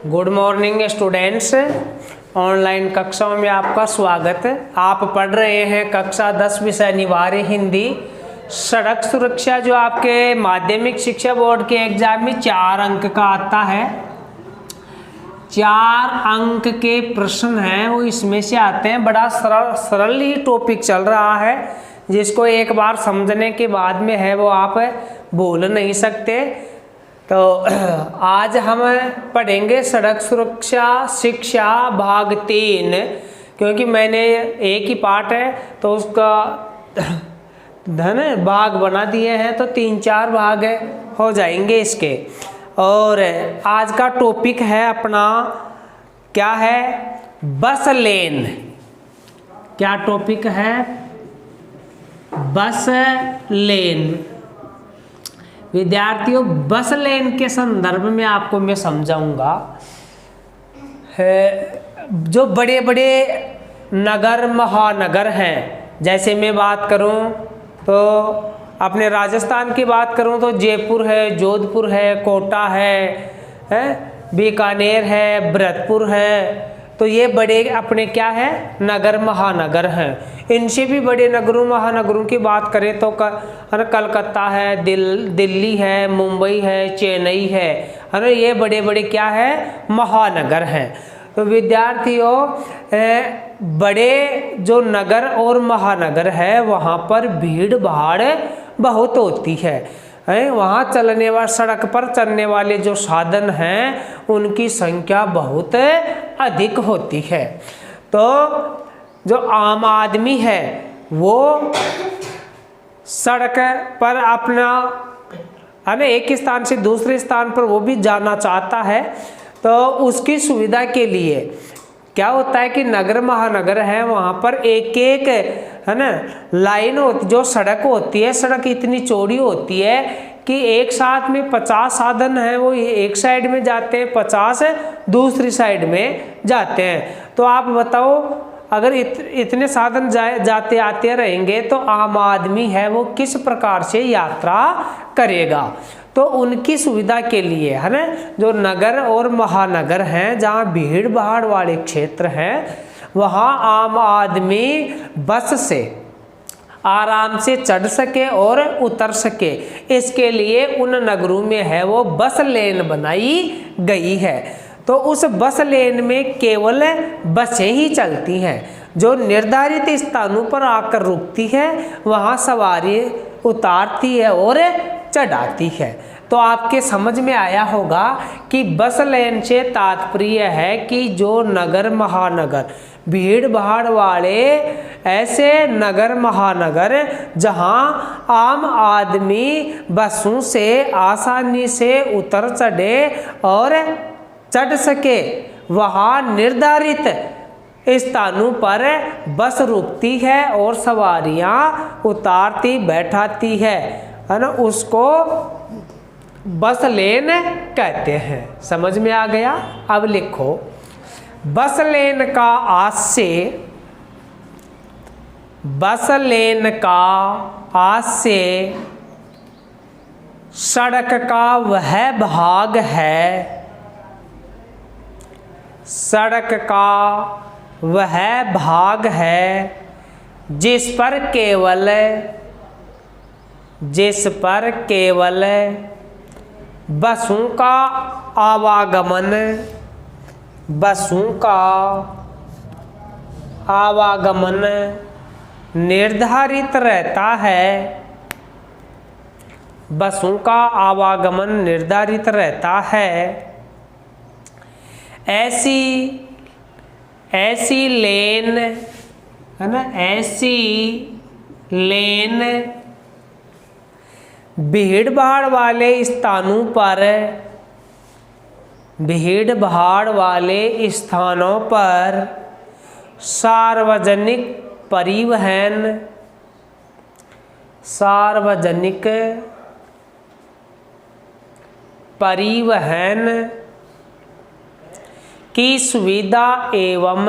Good morning students. Online कक्षाओं में आपका स्वागत है। आप पढ़ रहे हैं कक्षा 10 विषय अनिवार्य हिंदी सड़क सुरक्षा, जो आपके माध्यमिक शिक्षा बोर्ड के एग्जाम में 4 अंक का आता है। 4 अंक के प्रश्न हैं वो इसमें से आते हैं। बड़ा सरल ही टॉपिक चल रहा है, जिसको एक बार समझने के बाद में है वो आप भूल नहीं सकते। तो आज हम पढ़ेंगे सड़क सुरक्षा शिक्षा भाग 3, क्योंकि मैंने एक ही पार्ट है तो उसका भाग बना दिए हैं, तो 3-4 भाग हो जाएंगे इसके। और आज का टॉपिक है अपना क्या है, बस लेन। क्या टॉपिक है? बस लेन। विद्यार्थियों, बस लेन के संदर्भ में आपको मैं समझाऊंगा। जो बड़े बड़े नगर महानगर हैं, जैसे मैं बात करूं तो अपने राजस्थान की बात करूं तो जयपुर है, जोधपुर है, कोटा है, बीकानेर है, भरतपुर है। तो ये बड़े अपने क्या है, नगर महानगर हैं। इनसे भी बड़े नगरों महानगरों की बात करें तो कलकत्ता है, दिल्ली है, मुंबई है, चेन्नई है ना। ये बड़े बड़े क्या है, महानगर हैं। तो विद्यार्थियों, बड़े जो नगर और महानगर है वहाँ पर भीड़ भाड़ बहुत होती है। वहाँ चलने वाले, सड़क पर चलने वाले जो साधन हैं उनकी संख्या बहुत अधिक होती है। तो जो आम आदमी है वो सड़क पर अपना एक स्थान से दूसरे स्थान पर वो भी जाना चाहता है। तो उसकी सुविधा के लिए क्या होता है कि नगर महानगर है वहाँ पर एक एक है ना लाइन होती, जो सड़क होती है, सड़क इतनी चौड़ी होती है कि एक साथ में 50 साधन हैं वो एक साइड में जाते हैं, 50 दूसरी साइड में जाते हैं। तो आप बताओ, अगर इतने साधन जाते आते रहेंगे तो आम आदमी है वो किस प्रकार से यात्रा करेगा। तो उनकी सुविधा के लिए है ना, जो नगर और महानगर हैं जहाँ भीड़ भाड़ वाले क्षेत्र हैं वहाँ आम आदमी बस से आराम से चढ़ सके और उतर सके, इसके लिए उन नगरों में है वो बस लेन बनाई गई है। तो उस बस लेन में केवल बसें ही चलती हैं, जो निर्धारित स्थानों पर आकर रुकती है, वहाँ सवारी उतारती है और चढ़ाती है। तो आपके समझ में आया होगा कि बस लेन से तात्पर्य है कि जो नगर महानगर, भीड़ भाड़ वाले ऐसे नगर महानगर जहां आम आदमी बसों से आसानी से उतर चढ़े और चढ़ सके, वहां निर्धारित स्थानों पर बस रुकती है और सवारियां उतारती बैठाती है ना, उसको बस लेन कहते हैं। समझ में आ गया? अब लिखो, बस लेन का आज से, बस लेन का आज से सड़क का वह भाग है, सड़क का वह भाग है जिस पर केवल बसों का आवागमन निर्धारित रहता है, बसों का आवागमन निर्धारित रहता है। ऐसी लेन है ना, ऐसी लेन भीड़ भाड़ वाले स्थानों पर, भीड़ भाड़ वाले स्थानों पर सार्वजनिक परिवहन की सुविधा एवं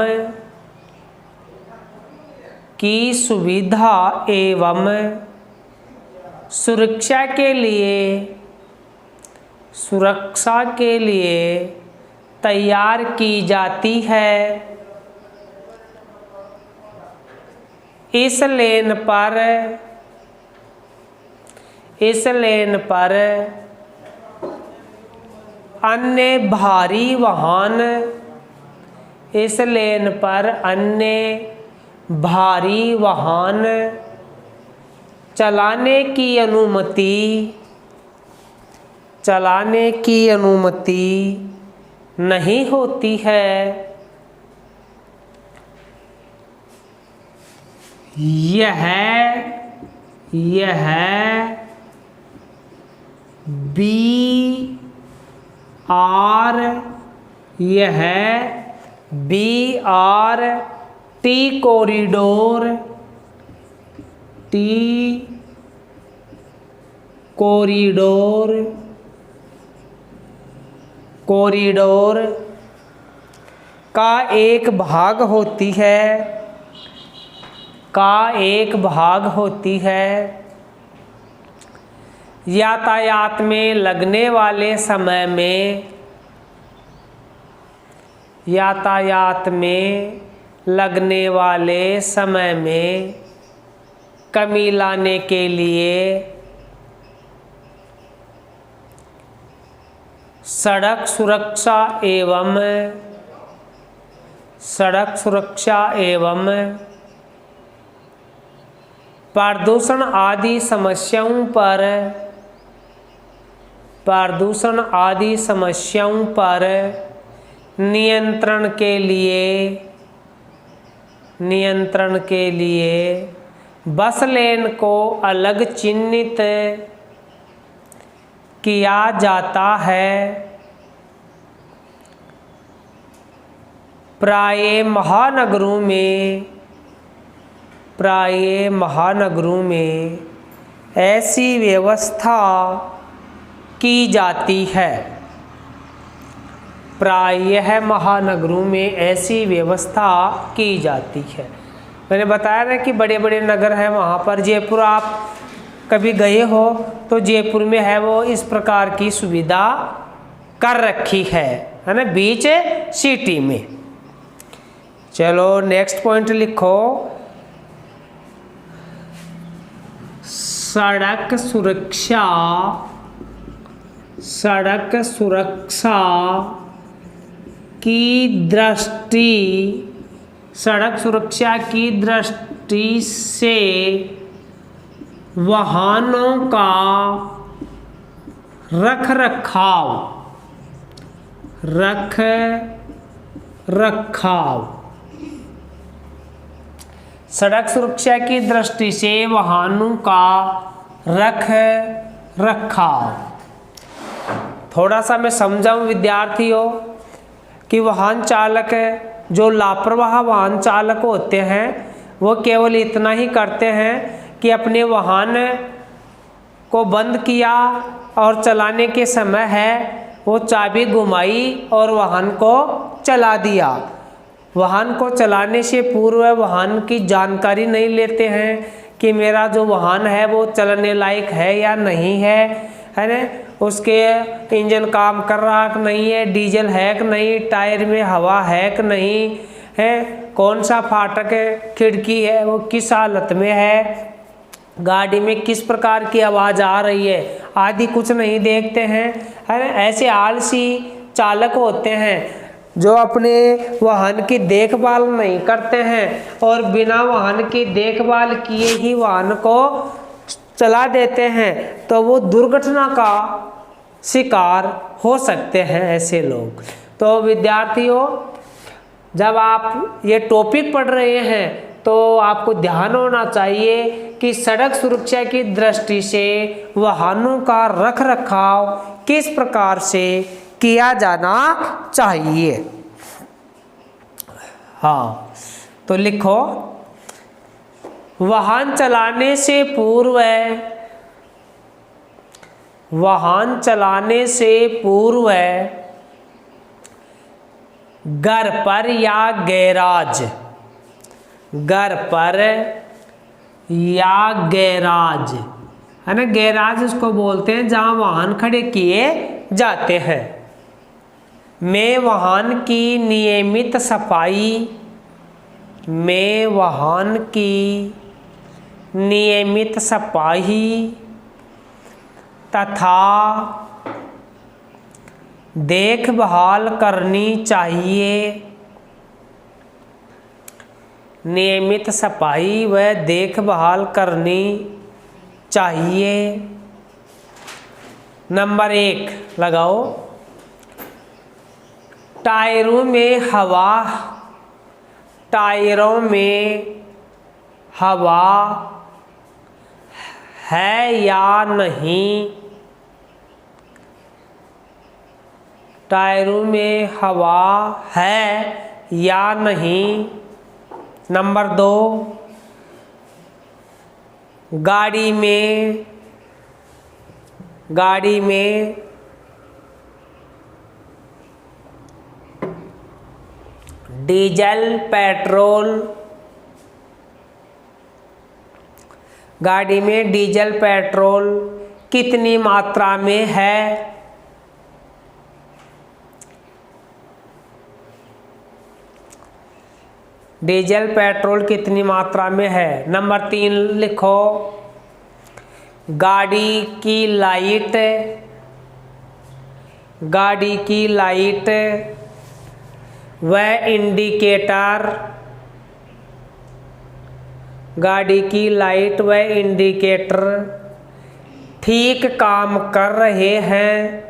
सुरक्षा के लिए तैयार की जाती है। इस लेन पर अन्य भारी वाहन, इस लेन पर अन्य भारी वाहन चलाने की अनुमति नहीं होती है। यह BRT कॉरिडोर का एक भाग होती है। यातायात में लगने वाले समय में कमी लाने के लिए सड़क सुरक्षा एवं प्रदूषण आदि समस्याओं पर नियंत्रण के लिए बस लेन को अलग चिन्हित किया जाता है। प्राय महानगरों में ऐसी व्यवस्था की जाती है। प्रायः महानगरों में ऐसी व्यवस्था की जाती है। मैंने बताया ना कि बड़े बड़े नगर हैं, वहाँ पर जयपुर आप कभी गए हो तो जयपुर में है वो इस प्रकार की सुविधा कर रखी है ना, बीच सिटी में। चलो नेक्स्ट पॉइंट लिखो, सड़क सुरक्षा की दृष्टि से वाहनों का रख रखाव सड़क सुरक्षा की दृष्टि से वाहनों का रख रखाव। थोड़ा सा मैं समझाऊं विद्यार्थियों कि वाहन चालक जो लापरवाह वाहन चालक होते हैं वो केवल इतना ही करते हैं कि अपने वाहन को बंद किया और चलाने के समय है वो चाबी घुमाई और वाहन को चला दिया। वाहन को चलाने से पूर्व वाहन की जानकारी नहीं लेते हैं कि मेरा जो वाहन है वो चलने लायक है या नहीं है ना, उसके इंजन काम कर रहा कि नहीं है, डीजल है कि नहीं, टायर में हवा है कि नहीं है, कौन सा फाटक है, खिड़की है वो किस हालत में है, गाड़ी में किस प्रकार की आवाज़ आ रही है आदि कुछ नहीं देखते हैं है ना। ऐसे आलसी चालक होते हैं जो अपने वाहन की देखभाल नहीं करते हैं और बिना वाहन की देखभाल किए ही वाहन को चला देते हैं, तो वो दुर्घटना का शिकार हो सकते हैं ऐसे लोग। तो विद्यार्थियों जब आप ये टॉपिक पढ़ रहे हैं तो आपको ध्यान होना चाहिए कि सड़क सुरक्षा की दृष्टि से वाहनों का रख रखाव किस प्रकार से किया जाना चाहिए। हाँ, तो लिखो, वाहन चलाने से पूर्व घर पर या गैराज है ना, गैराज उसको बोलते हैं जहाँ वाहन खड़े किए जाते हैं। मैं वाहन की नियमित सफाई, मैं वाहन की नियमित सफाई तथा देखभाल करनी चाहिए। नियमित सफाई व देखभाल करनी चाहिए। नंबर 1 लगाओ, टायरों में हवा, टायरों में हवा है या नहीं, टायरों में हवा है या नहीं। नंबर 2, गाड़ी में डीजल पेट्रोल, गाड़ी में डीजल पेट्रोल कितनी मात्रा में है। डीजल पेट्रोल कितनी मात्रा में है। नंबर 3 लिखो, गाड़ी की लाइट, गाड़ी की लाइट व इंडिकेटर, गाड़ी की लाइट व इंडिकेटर ठीक काम कर रहे हैं,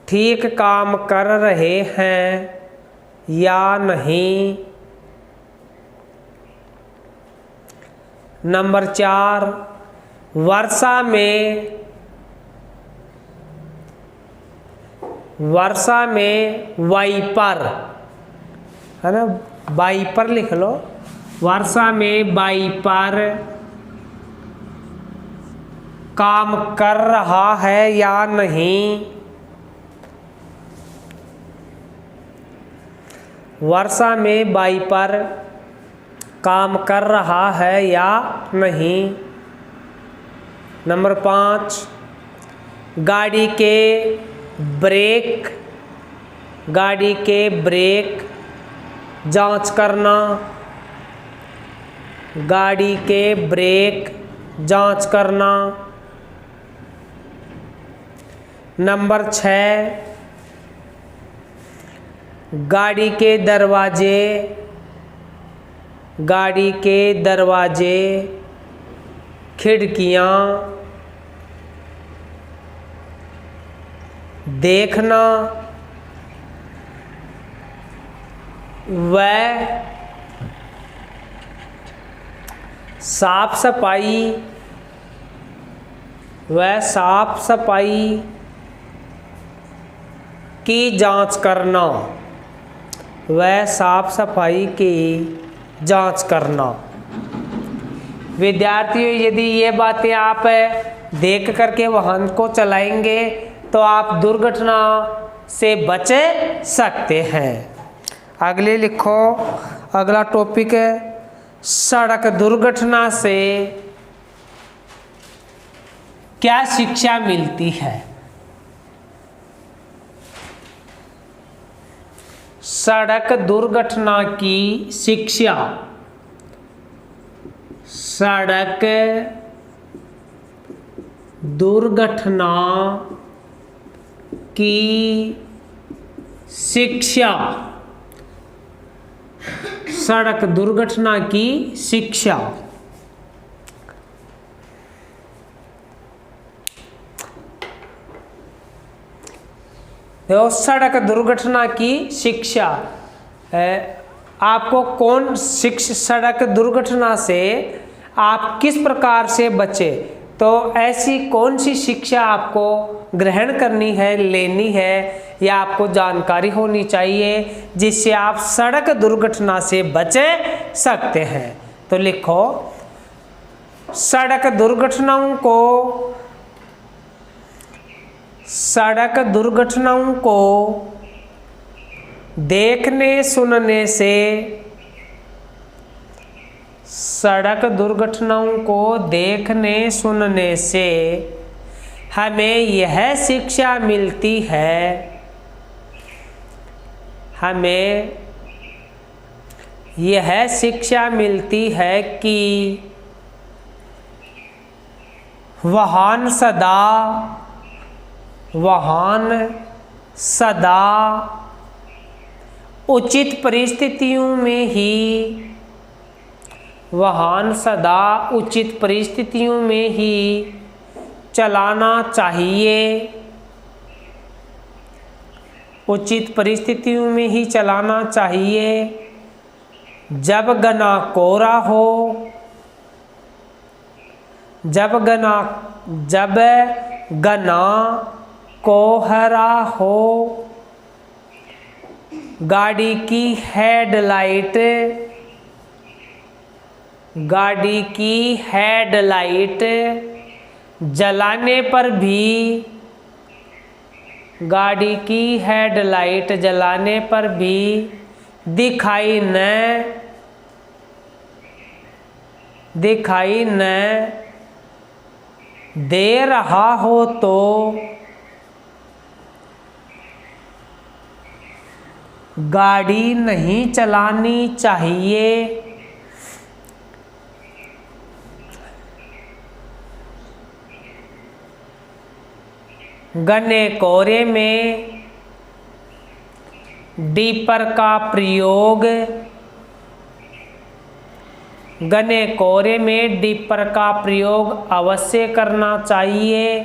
ठीक काम कर रहे हैं या नहीं। नंबर 4, वर्षा में वाइपर, है ना, वाइपर लिख लो, वर्षा में वाइपर काम कर रहा है या नहीं। वर्षा में वाइपर काम कर रहा है या नहीं। नंबर 5, गाड़ी के ब्रेक, गाड़ी के ब्रेक जांच करना, गाड़ी के ब्रेक जांच करना। नंबर 6, गाड़ी के दरवाजे, गाड़ी के दरवाजे खिड़कियां देखना व साफ सफाई की जांच करना, व साफ सफाई की जांच करना। विद्यार्थियों, यदि ये बातें आप देख करके वाहन को चलाएंगे तो आप दुर्घटना से बच सकते हैं। अगले लिखो, अगला टॉपिक है सड़क दुर्घटना से क्या शिक्षा मिलती है। सड़क दुर्घटना की शिक्षा, सड़क दुर्घटना की शिक्षा, सड़क दुर्घटना की शिक्षा। देखो, सड़क दुर्घटना की शिक्षा आपको कौन सड़क दुर्घटना से आप किस प्रकार से बचे, तो ऐसी कौन सी शिक्षा आपको ग्रहण करनी है, लेनी है, या आपको जानकारी होनी चाहिए जिससे आप सड़क दुर्घटना से बच सकते हैं। तो लिखो, सड़क दुर्घटनाओं को देखने सुनने से, सड़क दुर्घटनाओं को देखने सुनने से हमें यह शिक्षा मिलती है, हमें यह शिक्षा मिलती है कि वाहन सदा उचित परिस्थितियों में ही, वाहन सदा उचित परिस्थितियों में ही चलाना चाहिए, उचित परिस्थितियों में ही चलाना चाहिए। जब घना कोहरा हो, जब घना कोहरा हो, गाड़ी की हेडलाइट जलाने पर भी, गाड़ी की हेडलाइट जलाने पर भी दिखाई न दे रहा हो तो गाड़ी नहीं चलानी चाहिए। घने कोहरे में डीपर का प्रयोग, घने कोहरे में डीपर का प्रयोग अवश्य करना चाहिए।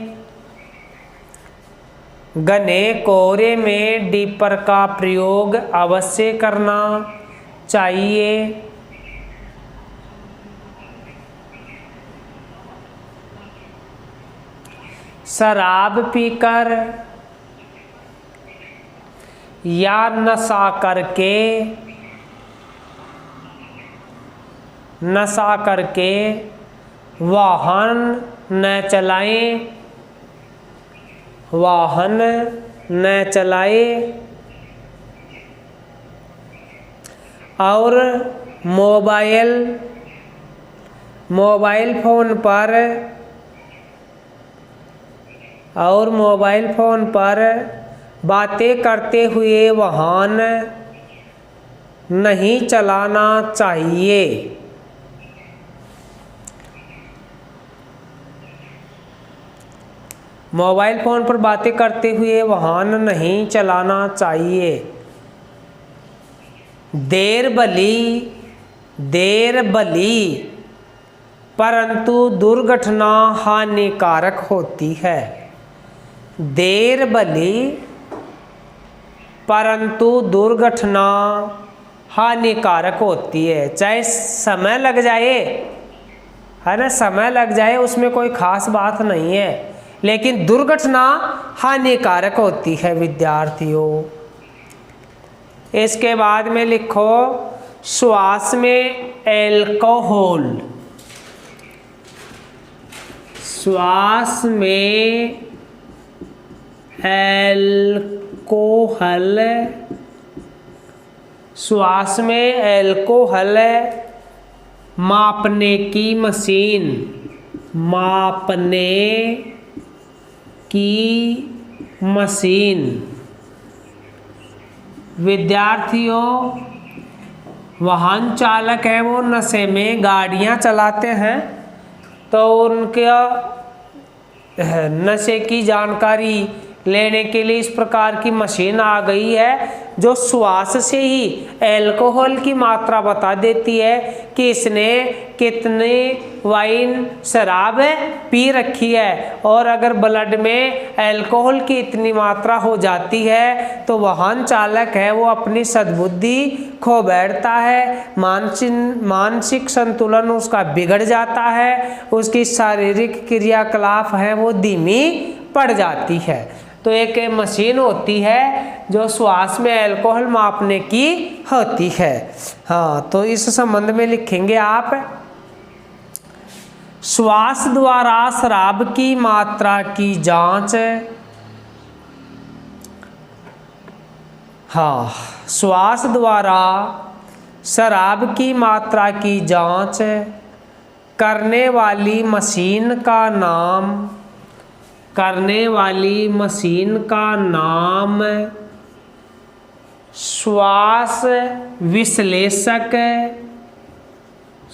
घने कोहरे में डीपर का प्रयोग अवश्य करना चाहिए। शराब पीकर या नशा करके वाहन न चलाएं और मोबाइल फोन पर बातें करते हुए वाहन नहीं चलाना चाहिए। मोबाइल फोन पर बातें करते हुए वाहन नहीं चलाना चाहिए। देर भली परंतु दुर्घटना हानिकारक होती है। देर भली परंतु दुर्घटना हानिकारक होती है। चाहे समय लग जाए, है ना, समय लग जाए, उसमें कोई खास बात नहीं है, लेकिन दुर्घटना हानिकारक होती है विद्यार्थियों। इसके बाद में लिखो श्वास में एल्कोहल, श्वास में एल्कोहल, श्वास में एल्कोहल मापने की मशीन, मापने की मशीन। विद्यार्थियों, वाहन चालक है वो नशे में गाड़ियां चलाते हैं तो उनके नशे की जानकारी लेने के लिए इस प्रकार की मशीन आ गई है जो श्वास से ही एल्कोहल की मात्रा बता देती है कि इसने कितने वाइन शराब पी रखी है। और अगर ब्लड में एल्कोहल की इतनी मात्रा हो जाती है तो वाहन चालक है वो अपनी सद्बुद्धि खो बैठता है, मानसिक संतुलन उसका बिगड़ जाता है, उसकी शारीरिक क्रियाकलाप है वो धीमी पड़ जाती है। तो एक मशीन होती है जो श्वास में अल्कोहल मापने की होती है। हाँ, तो इस संबंध में लिखेंगे आप श्वास द्वारा शराब की मात्रा की जांच। हाँ, श्वास द्वारा शराब की मात्रा की जांच करने वाली मशीन का नाम करने वाली मशीन का नाम श्वास विश्लेषक,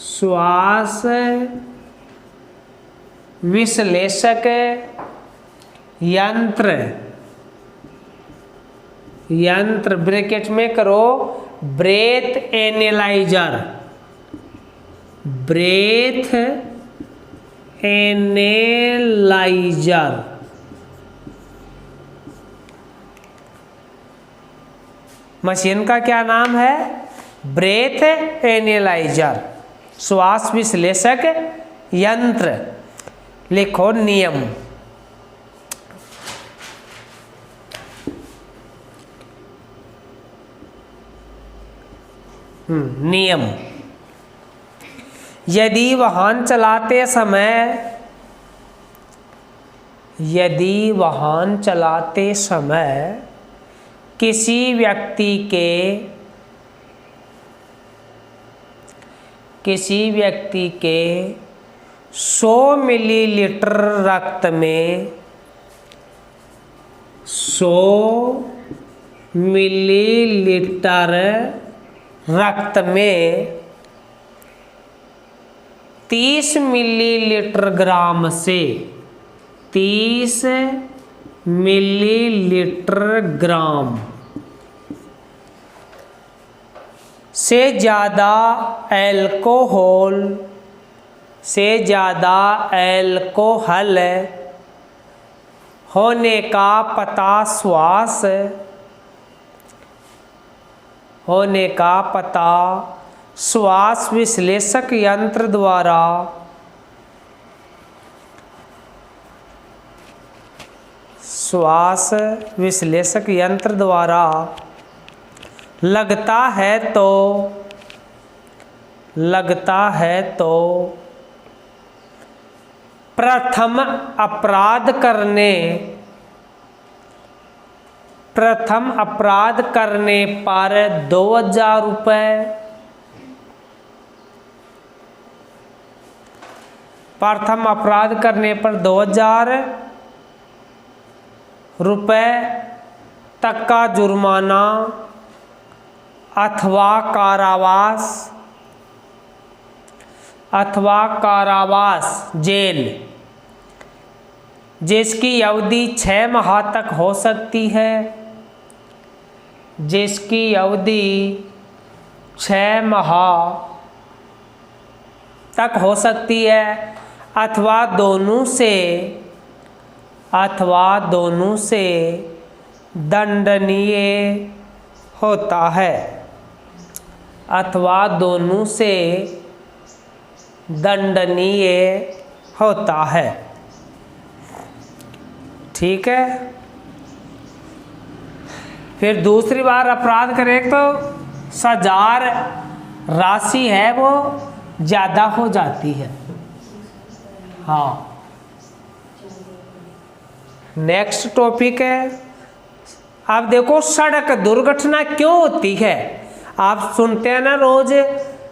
श्वास विश्लेषक यंत्र, यंत्र ब्रैकेट में करो breath analyser, breath analyser. Machine का क्या नाम है? ब्रेथ एनालाइजर, श्वास विश्लेषक यंत्र। लिखो नियम। नियम, यदि वाहन चलाते समय, यदि वाहन चलाते समय किसी व्यक्ति के 100 मिलीलीटर रक्त में 100 मिलीलीटर रक्त में 30 मिलीलीटर ग्राम से 30 मिलीलीटर ग्राम से ज़्यादा अल्कोहल होने का पता श्वास विश्लेषक यंत्र द्वारा लगता है तो प्रथम अपराध करने पर 2000 रुपये, प्रथम अपराध करने पर 2000 रुपये तक का जुर्माना अथवा कारावास जेल, जिसकी अवधि 6 माह तक हो सकती है, जिसकी अवधि 6 माह तक हो सकती है, अथवा दोनों से दंडनीय होता है, अथवा दोनों से दंडनीय होता है। ठीक है। फिर दूसरी बार अपराध करें तो सजा राशि है वो ज़्यादा हो जाती है। हाँ, नेक्स्ट टॉपिक है। अब देखो सड़क दुर्घटना क्यों होती है। आप सुनते हैं ना रोज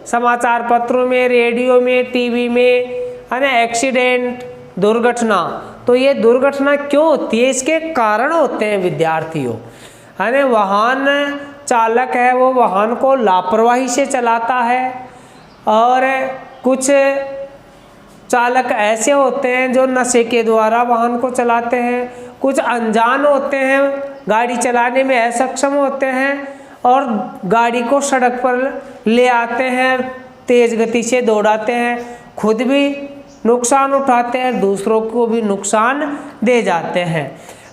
समाचार पत्रों में, रेडियो में, टीवी में, है ना, एक्सीडेंट, दुर्घटना। तो ये दुर्घटना क्यों होती है, इसके कारण होते हैं विद्यार्थियों। है ना, वाहन चालक है वो वाहन को लापरवाही से चलाता है, और कुछ चालक ऐसे होते हैं जो नशे के द्वारा वाहन को चलाते हैं, कुछ अनजान होते हैं, गाड़ी चलाने में असक्षम होते हैं और गाड़ी को सड़क पर ले आते हैं, तेज़ गति से दौड़ाते हैं, खुद भी नुकसान उठाते हैं, दूसरों को भी नुकसान दे जाते हैं।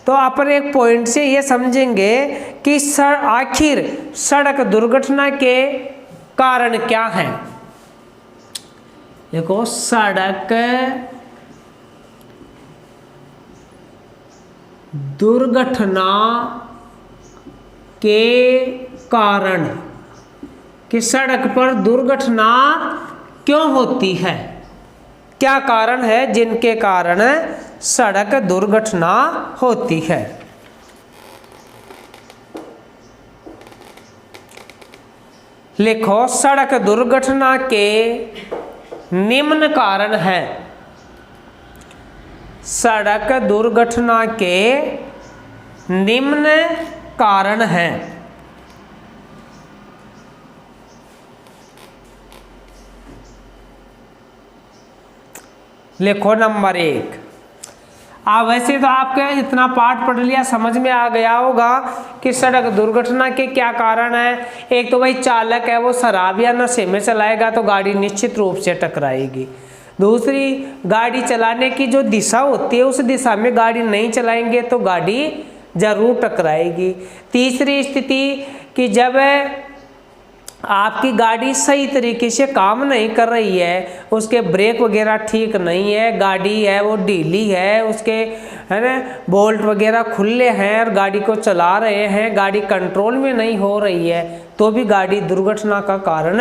तो अपन एक पॉइंट से ये समझेंगे कि आखिर सड़क दुर्घटना के कारण क्या हैं। देखो, सड़क दुर्घटना के कारण, कि सड़क पर दुर्घटना क्यों होती है, क्या कारण है जिनके कारण सड़क दुर्घटना होती है। लिखो, सड़क दुर्घटना के निम्न कारण हैं। सड़क दुर्घटना के निम्न कारण हैं। लिखो नंबर 1। वैसे तो आपके इतना पाठ पढ़ लिया, समझ में आ गया होगा कि सड़क दुर्घटना के क्या कारण है। एक तो भाई चालक है वो शराब या नशे में चलाएगा तो गाड़ी निश्चित रूप से टकराएगी। दूसरी, गाड़ी चलाने की जो दिशा होती है उस दिशा में गाड़ी नहीं चलाएंगे तो गाड़ी जरूर टकराएगी। तीसरी स्थिति कि जब आपकी गाड़ी सही तरीके से काम नहीं कर रही है, उसके ब्रेक वगैरह ठीक नहीं है, गाड़ी है वो ढीली है, उसके है ना बोल्ट वगैरह खुले हैं और गाड़ी को चला रहे हैं, गाड़ी कंट्रोल में नहीं हो रही है, तो भी गाड़ी दुर्घटना का कारण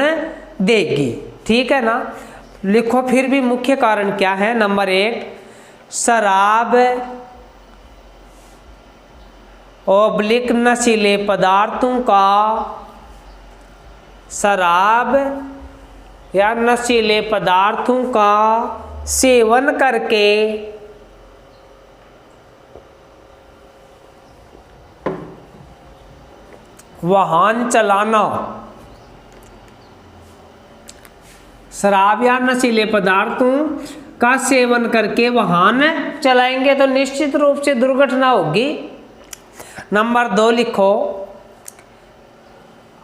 देगी। ठीक है ना। लिखो फिर भी मुख्य कारण क्या है। नंबर 1, शराब ओब्लिक नशीले पदार्थों का, शराब या नशीले पदार्थों का सेवन करके वाहन चलाना। शराब या नशीले पदार्थों का सेवन करके वाहन चलाएंगे तो निश्चित रूप से दुर्घटना होगी। नंबर 2 लिखो,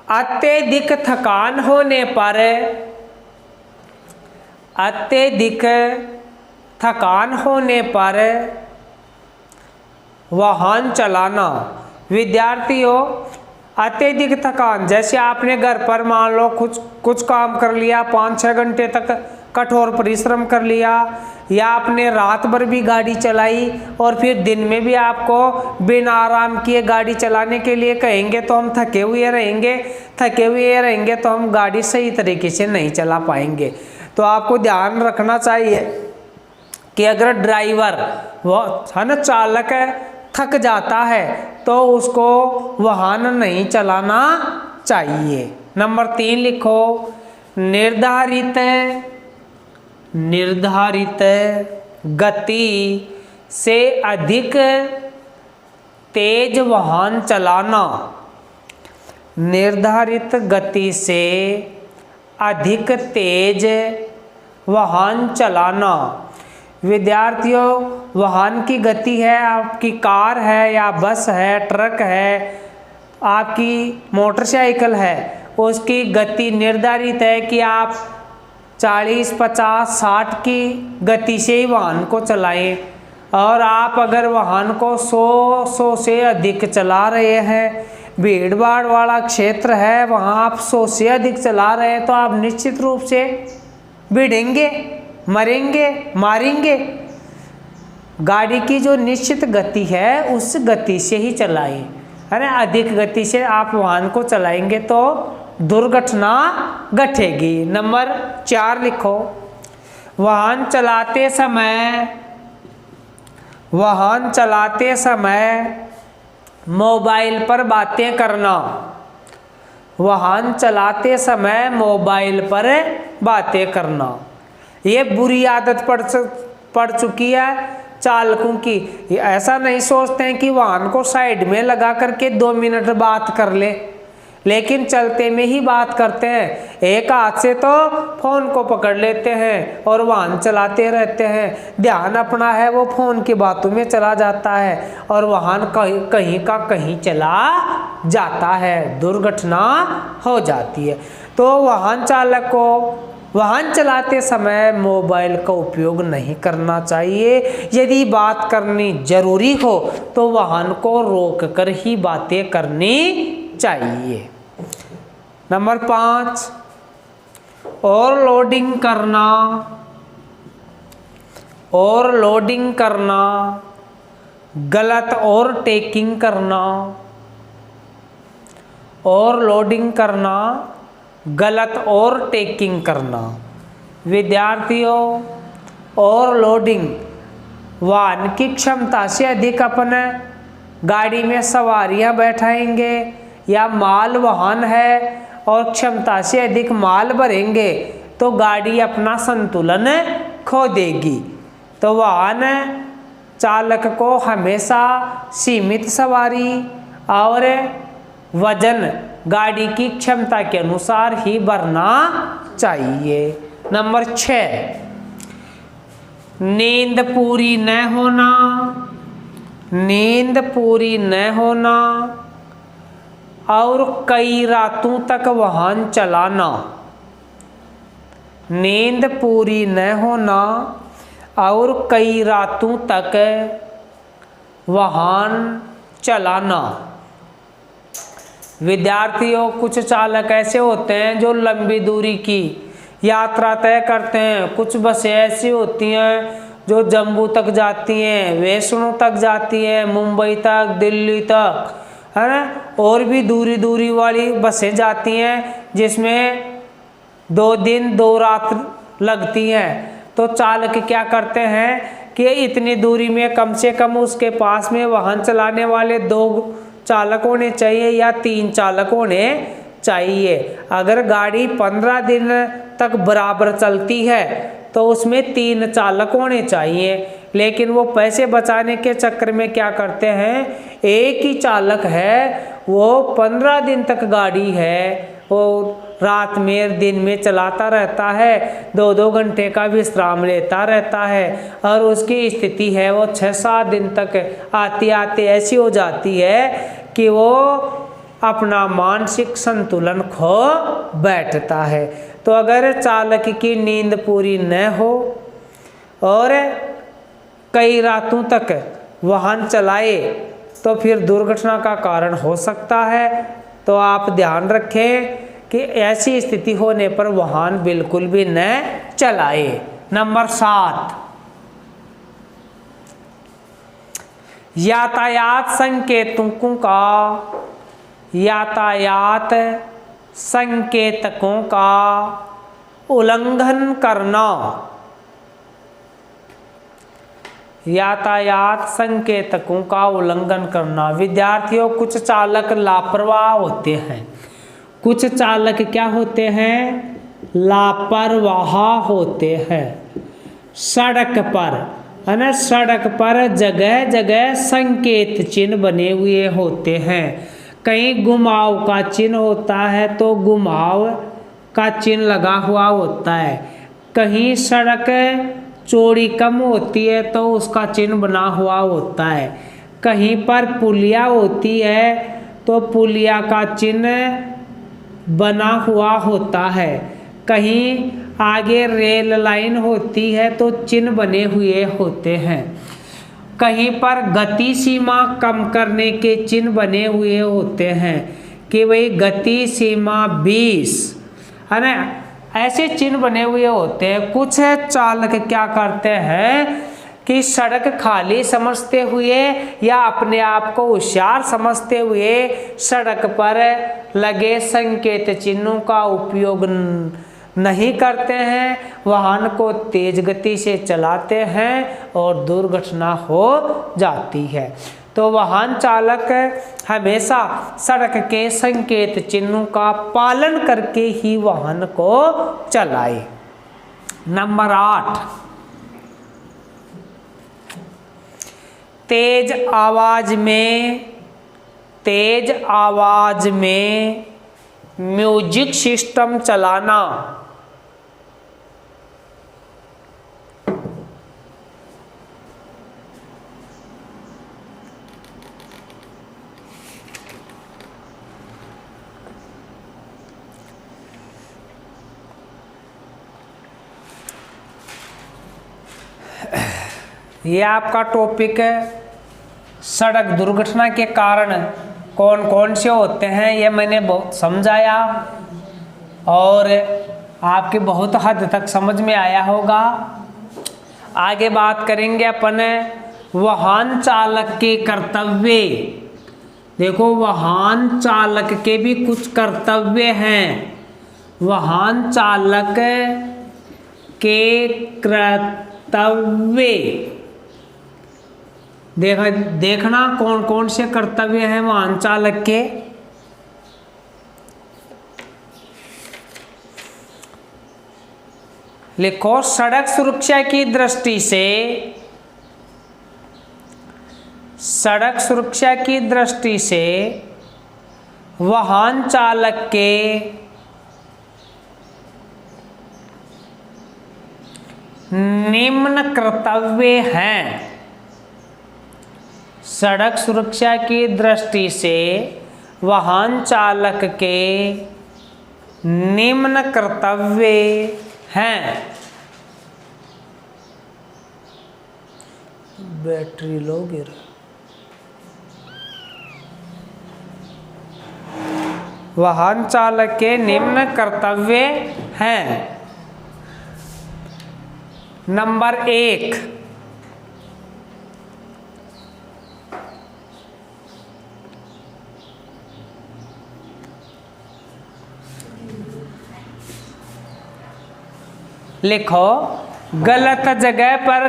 अत्यधिक थकान होने पर, अत्यधिक थकान होने पर वाहन चलाना। विद्यार्थियों, अत्यधिक थकान, जैसे आपने घर पर मान लो कुछ काम कर लिया, 5-6 घंटे तक कठोर परिश्रम कर लिया, या आपने रात भर भी गाड़ी चलाई और फिर दिन में भी आपको बिना आराम किए गाड़ी चलाने के लिए कहेंगे तो हम थके हुए रहेंगे तो हम गाड़ी सही तरीके से नहीं चला पाएंगे। तो आपको ध्यान रखना चाहिए कि अगर ड्राइवर वो है ना चालक थक जाता है तो उसको वाहन नहीं चलाना चाहिए। नंबर 3 लिखो, निर्धारित गति से अधिक तेज वाहन चलाना। निर्धारित गति से अधिक तेज वाहन चलाना। विद्यार्थियों, वाहन की गति है, आपकी कार है या बस है, ट्रक है, आपकी मोटरसाइकिल है, उसकी गति निर्धारित है कि आप 40, 50, 60 की गति से ही वाहन को चलाएं। और आप अगर वाहन को 100 से अधिक चला रहे हैं, भीड़ भाड़ वाला क्षेत्र है, वहाँ आप 100 से अधिक चला रहे हैं तो आप निश्चित रूप से भिड़ेंगे, मरेंगे, मारेंगे। गाड़ी की जो निश्चित गति है उस गति से ही चलाएं, है ना। अधिक गति से आप वाहन को चलाएंगे तो दुर्घटना घटेगी। नंबर 4 लिखो, वाहन चलाते समय मोबाइल पर बातें करना। वाहन चलाते समय मोबाइल पर बातें करना, ये बुरी आदत पड़ चुकी है चालकों की। ऐसा नहीं सोचते हैं कि वाहन को साइड में लगा करके 2 मिनट बात कर ले, लेकिन चलते में ही बात करते हैं। एक हाथ से तो फोन को पकड़ लेते हैं और वाहन चलाते रहते हैं, ध्यान अपना है वो फोन की बातों में चला जाता है और वाहन कहीं का कहीं चला जाता है, दुर्घटना हो जाती है। तो वाहन चालक को वाहन चलाते समय मोबाइल का उपयोग नहीं करना चाहिए। यदि बात करनी जरूरी हो तो वाहन को रोक कर ही बातें करनी चाहिए। नंबर 5, ओवरलोडिंग करना, गलत ओवरटेकिंग करना, ओवरलोडिंग करना, गलत ओवरटेकिंग करना। विद्यार्थियों, ओवरलोडिंग वाहन की क्षमता से अधिक अपने गाड़ी में सवारियां बैठाएंगे या माल वाहन है और क्षमता से अधिक माल भरेंगे तो गाड़ी अपना संतुलन खो देगी। तो वाहन चालक को हमेशा सीमित सवारी और वजन गाड़ी की क्षमता के अनुसार ही भरना चाहिए। नंबर 6, नींद पूरी न होना। नींद पूरी न होना और कई रातों तक वाहन चलाना। नींद पूरी न होना और कई रातों तक वाहन चलाना। विद्यार्थियों, कुछ चालक ऐसे होते हैं जो लंबी दूरी की यात्रा तय करते हैं। कुछ बसें ऐसी होती हैं जो जम्मू तक जाती हैं, वैष्णो तक जाती हैं, मुंबई तक, दिल्ली तक, है ना, और भी दूरी दूरी वाली बसें जाती हैं जिसमें 2 दिन 2 रात लगती हैं। तो चालक क्या करते हैं कि इतनी दूरी में कम से कम उसके पास में वाहन चलाने वाले 2 चालक होने चाहिए या 3 चालक होने चाहिए। अगर गाड़ी 15 दिन तक बराबर चलती है तो उसमें 3 चालक होने चाहिए, लेकिन वो पैसे बचाने के चक्कर में क्या करते हैं, एक ही चालक है, वो 15 दिन तक गाड़ी है वो रात में दिन में चलाता रहता है, 2-2 घंटे का विश्राम लेता रहता है और उसकी स्थिति है वो 6-7 दिन तक आते आते ऐसी हो जाती है कि वो अपना मानसिक संतुलन खो बैठता है। तो अगर चालक की नींद पूरी न हो और कई रातों तक वाहन चलाए तो फिर दुर्घटना का कारण हो सकता है। तो आप ध्यान रखें कि ऐसी स्थिति होने पर वाहन बिल्कुल भी न चलाए। नंबर 7, यातायात संकेतकों का उल्लंघन करना। यातायात संकेतकों का उल्लंघन करना। विद्यार्थियों, कुछ चालक लापरवाह होते हैं। कुछ चालक क्या होते हैं, लापरवाह होते हैं। सड़क पर, है ना, सड़क पर जगह जगह संकेत चिन्ह बने हुए होते हैं। कहीं घुमाव का चिन्ह होता है तो घुमाव का चिन्ह लगा हुआ होता है। कहीं सड़क चौड़ी कम होती है तो उसका चिन्ह बना हुआ होता है। कहीं पर पुलिया होती है तो पुलिया का चिन्ह बना हुआ होता है। कहीं आगे रेल लाइन होती है तो चिन्ह बने हुए होते हैं। कहीं पर गति सीमा कम करने के चिन्ह बने हुए होते हैं कि भाई गति सीमा 20, है ना, ऐसे चिन्ह बने हुए होते हैं। कुछ चालक क्या करते हैं कि सड़क खाली समझते हुए या अपने आप को होशियार समझते हुए सड़क पर लगे संकेत चिन्हों का उपयोग नहीं करते हैं, वाहन को तेज गति से चलाते हैं और दुर्घटना हो जाती है। तो वाहन चालक हमेशा सड़क के संकेत चिन्हों का पालन करके ही वाहन को चलाए। नंबर 8, तेज आवाज में म्यूजिक सिस्टम चलाना। ये आपका टॉपिक है। सड़क दुर्घटना के कारण कौन कौन से होते हैं ये मैंने बहुत समझाया और आपके बहुत हद तक समझ में आया होगा। आगे बात करेंगे अपन वाहन चालक के कर्तव्य। देखो, वाहन चालक के भी कुछ कर्तव्य हैं। वाहन चालक के कर्तव्य देखना कौन कौन से कर्तव्य हैं वाहन चालक के। लिखो, सड़क सुरक्षा की दृष्टि से सड़क सुरक्षा की दृष्टि से वाहन चालक के निम्न कर्तव्य हैं। सड़क सुरक्षा की दृष्टि से वाहन चालक के निम्न कर्तव्य हैं। बैटरी लो गिर। वाहन चालक के निम्न कर्तव्य हैं। नंबर 1, लिखो गलत जगह पर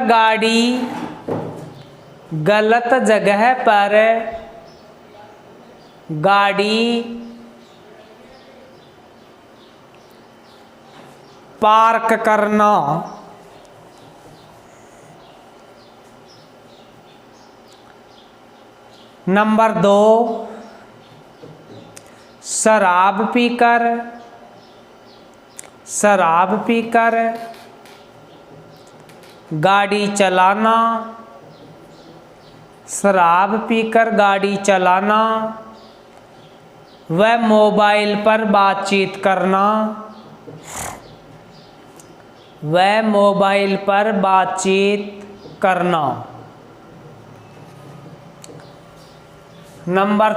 गाड़ी पार्क करना। नंबर 2, शराब पीकर गाड़ी चलाना। शराब पीकर गाड़ी चलाना व मोबाइल पर बातचीत करना। नंबर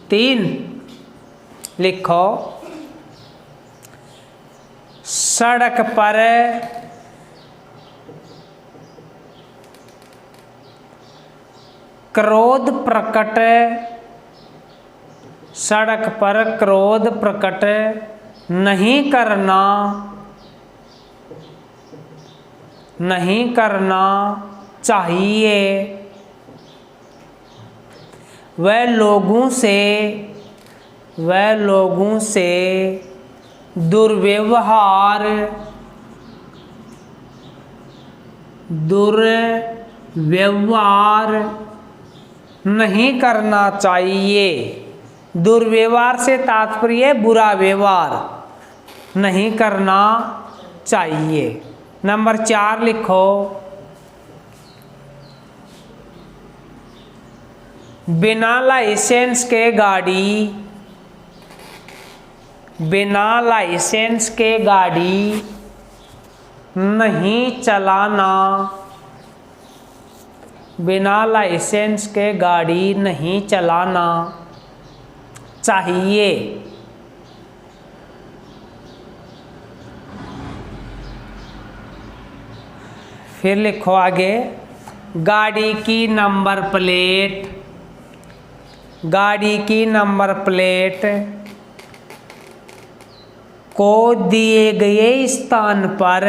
3, लिखो सड़क पर क्रोध प्रकट नहीं करना चाहिए। वह लोगों से दुर्व्यवहार नहीं करना चाहिए। दुर्व्यवहार से तात्पर्य बुरा व्यवहार नहीं करना चाहिए। नंबर 4, लिखो बिना लाइसेंस के गाड़ी नहीं चलाना। बिना लाइसेंस के गाड़ी नहीं चलाना चाहिए। फिर लिखो आगे गाड़ी की नंबर प्लेट को दिए गए स्थान पर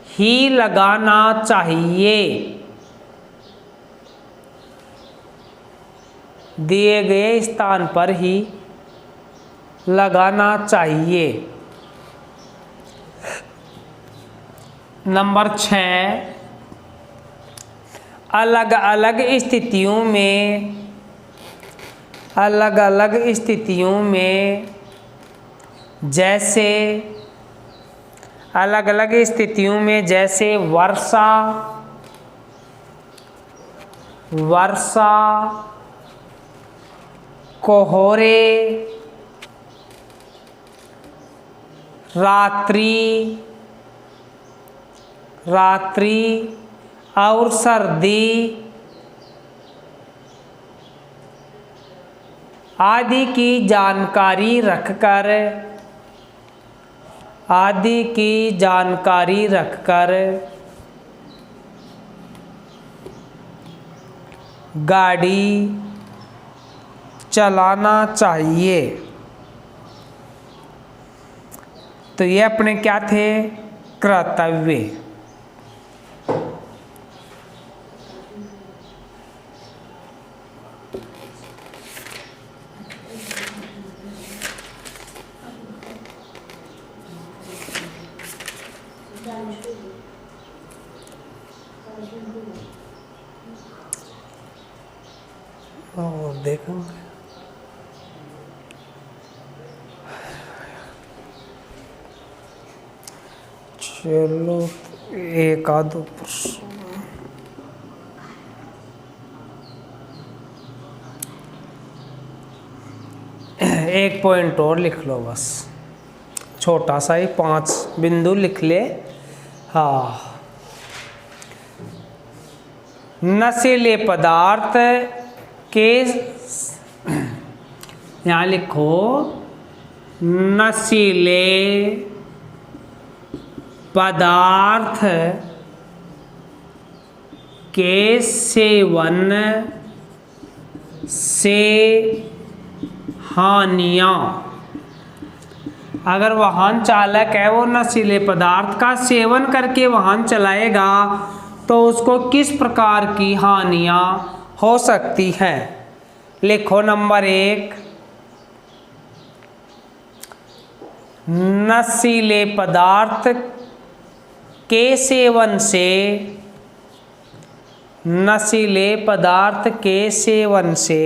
ही लगाना चाहिए। दिए गए स्थान पर ही लगाना चाहिए। नंबर 6, अलग अलग स्थितियों में जैसे वर्षा कोहरे रात्रि और सर्दी आदि की जानकारी रखकर गाड़ी चलाना चाहिए। तो ये अपने क्या थे कर्तव्य। लिखेंगे। चलो एक आध प्रश्न, एक पॉइंट और लिख लो बस, छोटा सा ही 5 बिंदु लिख ले। हाँ, नशीले पदार्थ के, यहाँ लिखो नशीले पदार्थ के सेवन से हानियाँ। अगर वाहन चालक है वो नशीले पदार्थ का सेवन करके वाहन चलाएगा तो उसको किस प्रकार की हानियाँ हो सकती हैं। लिखो नंबर 1, नशीले पदार्थ के सेवन से, नशीले पदार्थ के सेवन से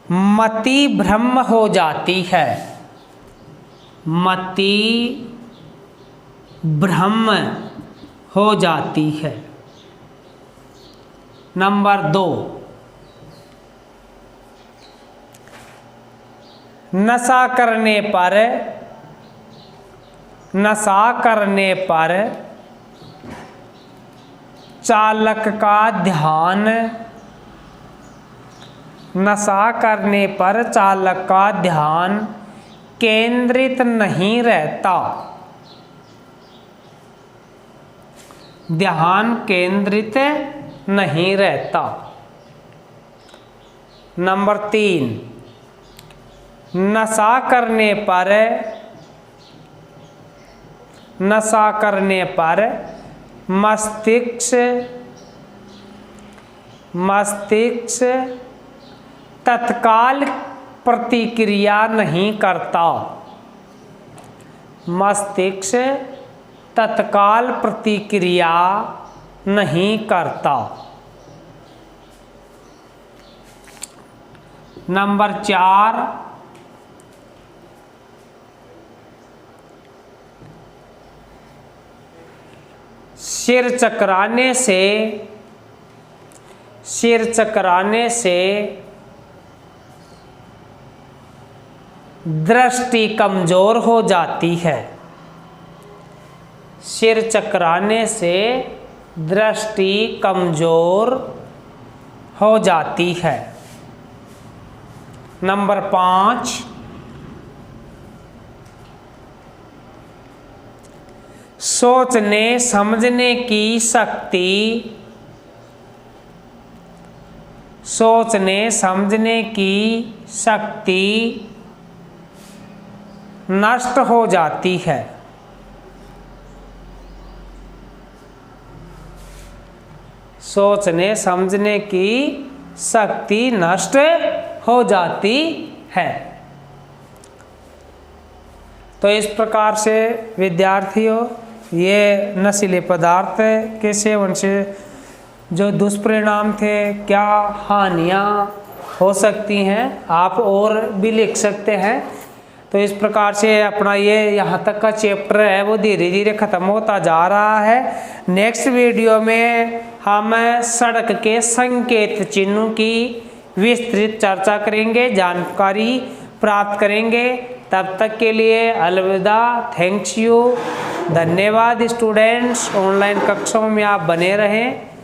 मति भ्रम हो जाती है, मति भ्रम हो जाती है। नंबर 2, नशा करने पर, नशा करने पर चालक का ध्यान, नशा करने पर चालक का ध्यान केंद्रित नहीं रहता, ध्यान केंद्रित नहीं रहता। नंबर 3, नशा करने पर, नशा करने पर मस्तिष्क तत्काल प्रतिक्रिया नहीं करता, मस्तिष्क तत्काल प्रतिक्रिया नहीं करता। नंबर 4, सिर चकराने से, सिर चकराने से दृष्टि कमजोर हो जाती है, सिर चकराने से दृष्टि कमजोर हो जाती है। नंबर 5, सोचने समझने की शक्ति, सोचने समझने की शक्ति नष्ट हो जाती है, सोचने समझने की शक्ति नष्ट हो जाती है। तो इस प्रकार से विद्यार्थियों, ये नशीले पदार्थ के सेवन से जो दुष्परिणाम थे, क्या हानियाँ हो सकती हैं, आप और भी लिख सकते हैं। तो इस प्रकार से अपना ये यहाँ तक का चैप्टर है वो धीरे धीरे ख़त्म होता जा रहा है। नेक्स्ट वीडियो में हम सड़क के संकेत चिन्हों की विस्तृत चर्चा करेंगे, जानकारी प्राप्त करेंगे। तब तक के लिए अलविदा, थैंक्स यू, धन्यवाद स्टूडेंट्स। ऑनलाइन कक्षाओं में आप बने रहें।